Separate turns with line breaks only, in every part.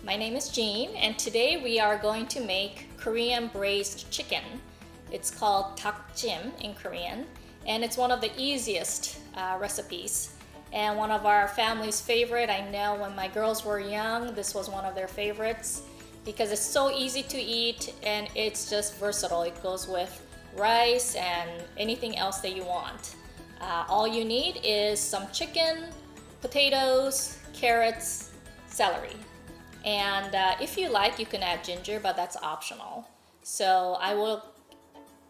My name is Jean, and today we are going to make Korean braised chicken. It's called dakjim in Korean, and it's one of the easiest recipes and one of our family's favorite. I know when my girls were young, this was one of their favorites because it's so easy to eat and it's just versatile. It goes with rice and anything else that you want. All you need is some chicken, potatoes, carrots, celery. And if you like, you can add ginger, but that's optional. So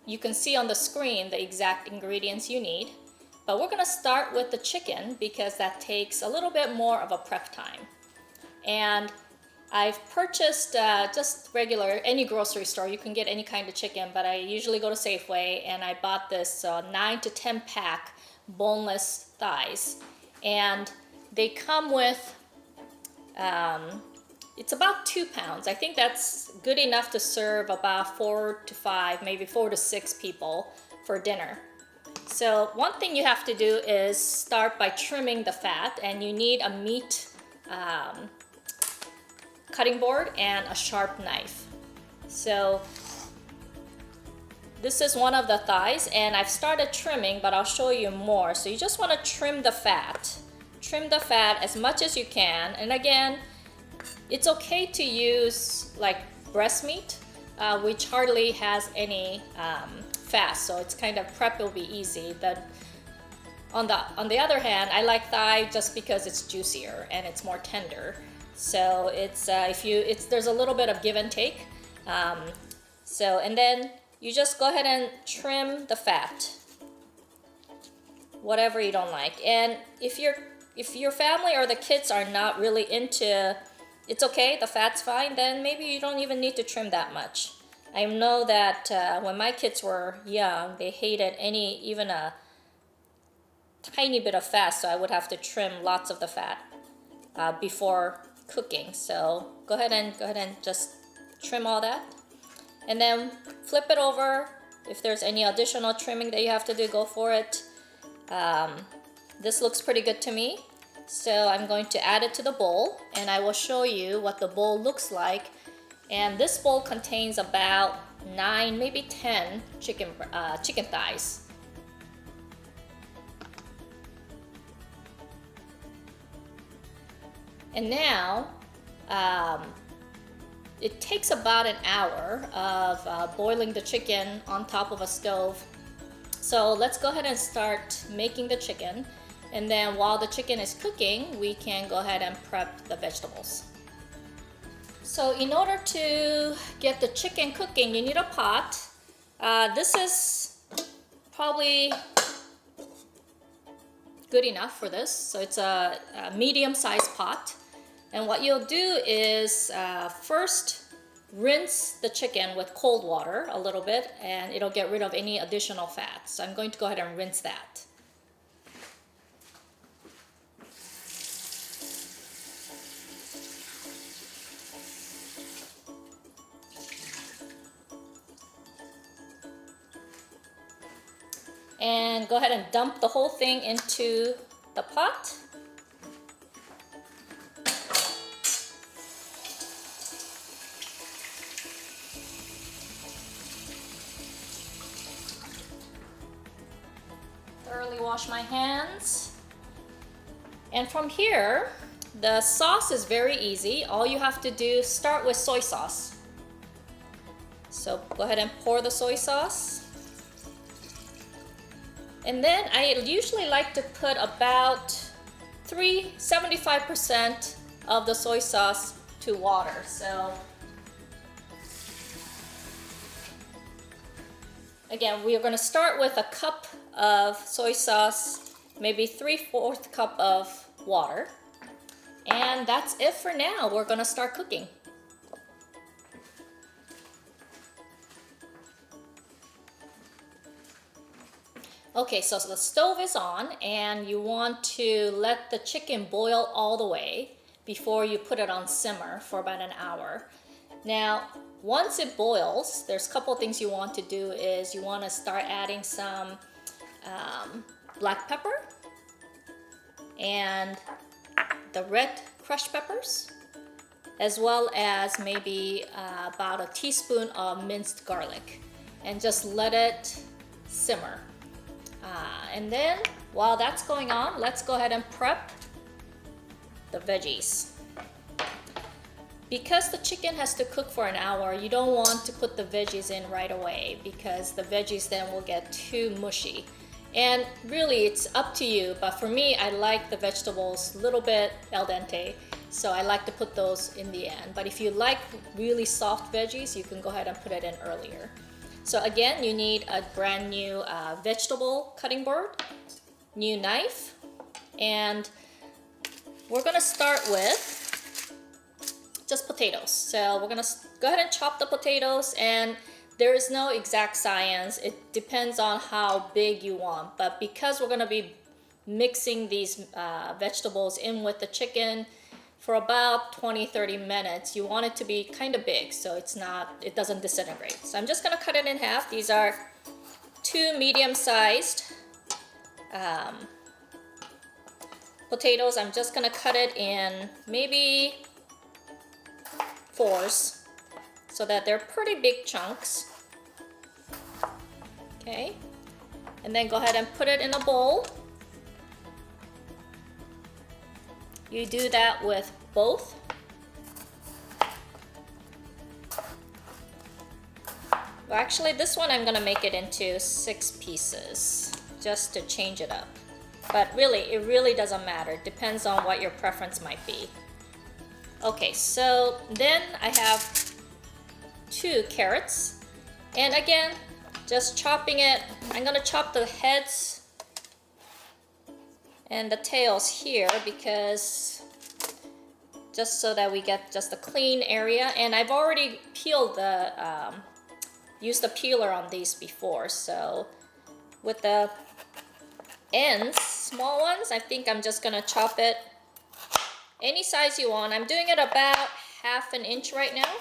you can see on the screen the exact ingredients you need. But we're gonna start with the chicken because that takes a little bit more of a prep time. And I've purchased just regular, any grocery store, you can get any kind of chicken, but I usually go to Safeway and I bought this 9 to 10 pack boneless thighs. And they come with, it's about 2 pounds. I think that's good enough to serve about 4 to 5, maybe 4 to 6 people for dinner. So one thing you have to do is start by trimming the fat, and you need a meat cutting board and a sharp knife. So this is one of the thighs, and I've started trimming, but I'll show you more. So you just want to trim the fat. Trim the fat as much as you can, and again, it's okay to use like breast meat, which hardly has any fat, so it's kind of prep will be easy. But on the other hand, I like thigh just because it's juicier and it's more tender. So it's there's a little bit of give and take. And then you just go ahead and trim the fat, whatever you don't like. And if your family or the kids are not really into, it's okay, the fat's fine, then maybe you don't even need to trim that much. I know that when my kids were young, they hated even a tiny bit of fat, so I would have to trim lots of the fat before cooking. So go ahead and just trim all that, and then flip it over. If there's any additional trimming that you have to do, go for it. This looks pretty good to me. So I'm going to add it to the bowl, and I will show you what the bowl looks like. And this bowl contains about 9, maybe 10 chicken thighs. And now it takes about an hour of boiling the chicken on top of a stove. So let's go ahead and start making the chicken. And then while the chicken is cooking, we can go ahead and prep the vegetables. So in order to get the chicken cooking, you need a pot. This is probably good enough for this. So it's a medium-sized pot. And what you'll do is first rinse the chicken with cold water a little bit, and it'll get rid of any additional fat. So I'm going to go ahead and rinse that. And go ahead and dump the whole thing into the pot. Thoroughly wash my hands. And from here, the sauce is very easy. All you have to do is start with soy sauce. So go ahead and pour the soy sauce. And then I usually like to put about 75% of the soy sauce to water. So again, we are going to start with a cup of soy sauce, maybe 3/4 cup of water. And that's it for now. We're going to start cooking. Okay, so the stove is on, and you want to let the chicken boil all the way before you put it on simmer for about an hour. Now, once it boils, there's a couple things you want to do. Is you want to start adding some black pepper and the red crushed peppers, as well as maybe about a teaspoon of minced garlic, and just let it simmer. And then while that's going on, let's go ahead and prep the veggies. Because the chicken has to cook for an hour, you don't want to put the veggies in right away because the veggies then will get too mushy. And really, it's up to you, but for me, I like the vegetables a little bit al dente, so I like to put those in the end. But if you like really soft veggies, you can go ahead and put it in earlier. So again, you need a brand new vegetable cutting board, new knife, and we're gonna start with just potatoes. So we're gonna go ahead and chop the potatoes, and there is no exact science. It depends on how big you want, but because we're gonna be mixing these vegetables in with the chicken for about 20-30 minutes, you want it to be kind of big so it doesn't disintegrate. So I'm just gonna cut it in half. These are 2 medium-sized potatoes. I'm just gonna cut it in maybe 4s so that they're pretty big chunks. Okay, and then go ahead and put it in a bowl. You do that with both. Well, actually, this one I'm gonna make it into 6 pieces just to change it up. But really, it really doesn't matter. It depends on what your preference might be. Okay, so then I have 2 carrots. And again, just chopping it. I'm gonna chop the heads and the tails here because just so that we get just a clean area. And I've already peeled used the peeler on these before. So with the ends, small ones, I think I'm just gonna chop it any size you want. I'm doing it about 1/2 inch right now.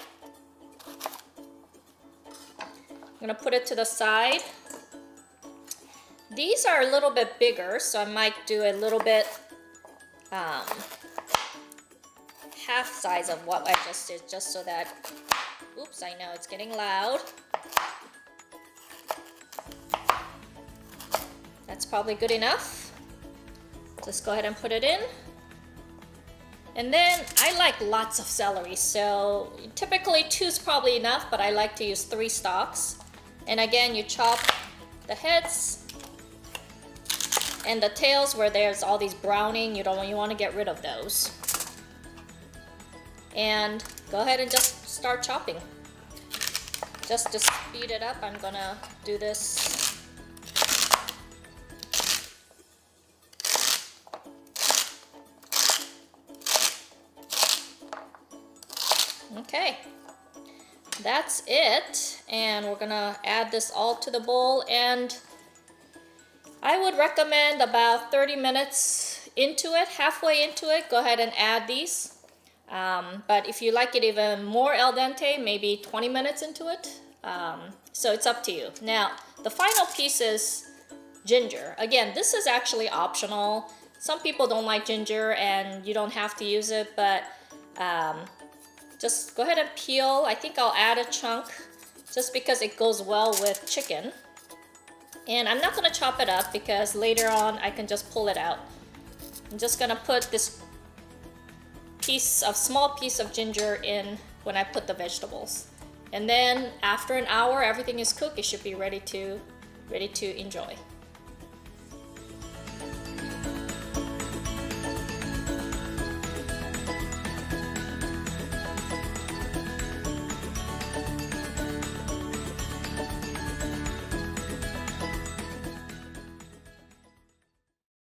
I'm gonna put it to the side. These are a little bit bigger, so I might do a little bit half size of what I just did, just so that, oops, I know it's getting loud. That's probably good enough. Just go ahead and put it in. And then I like lots of celery, so typically 2 is probably enough, but I like to use 3 stalks. And again, you chop the heads and the tails where there's all these browning. You want to get rid of those. And go ahead and just start chopping. Just to speed it up, I'm gonna do this. Okay, that's it, and we're gonna add this all to the bowl, and I would recommend about 30 minutes into it, halfway into it, go ahead and add these. But if you like it even more al dente, maybe 20 minutes into it. So it's up to you. Now, the final piece is ginger. Again, this is actually optional. Some people don't like ginger and you don't have to use it, but just go ahead and peel. I think I'll add a chunk just because it goes well with chicken. And I'm not gonna chop it up because later on I can just pull it out. I'm just gonna put this small piece of ginger in when I put the vegetables. And then after an hour, everything is cooked. It should be ready to enjoy.